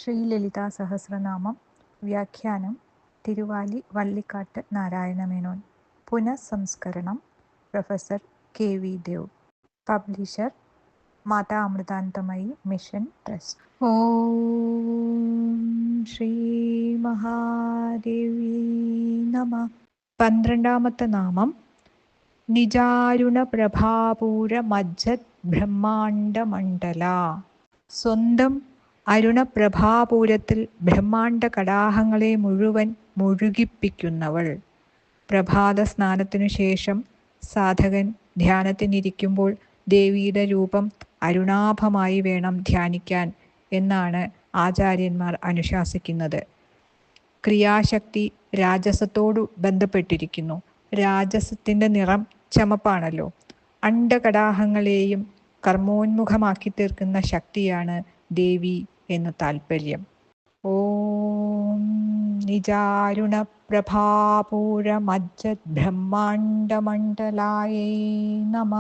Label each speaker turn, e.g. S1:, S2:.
S1: ശ്രീലളിതാ സഹസ്രനാമം വ്യാഖ്യാനം Thiruvali Vallikkattu Narayana Menon. പുനഃസംസ്കരണം professor KV Dev. Publisher Mata Amritanandamayi mission trust. ഓം ശ്രീ മഹാദേവി നമ. 12ാമത്തെ നാമം നിജാരുണ പ്രഭാപൂര മജ്ജത് ബ്രഹ്മാണ്ഡമണ്ഡല. സ്വന്തം അരുണപ്രഭാപൂരത്തിൽ ബ്രഹ്മാണ്ഡ കടാഹങ്ങളെ മുഴുവൻ മുഴുകിപ്പിക്കുന്നവൾ. പ്രഭാത സ്നാനത്തിനു ശേഷം സാധകൻ ധ്യാനത്തിനിരിക്കുമ്പോൾ ദേവിയുടെ രൂപം അരുണാഭമായി വേണം ധ്യാനിക്കാൻ എന്നാണ് ആചാര്യന്മാർ അനുശാസിക്കുന്നത്. ക്രിയാശക്തി രാജസത്തോടു ബന്ധപ്പെട്ടിരിക്കുന്നു. രാജസത്തിൻ്റെ നിറം ചമപ്പാണല്ലോ. അണ്ഡകടാഹങ്ങളെയും കർമ്മോന്മുഖമാക്കി തീർക്കുന്ന ശക്തിയാണ് ദേവി എന്നു താൽപ്പര്യം. ഓം നിജാരുണ പ്രഭാപൂര മജ്ജത് ബ്രഹ്മാണ്ഡമണ്ഡലായൈ നമ.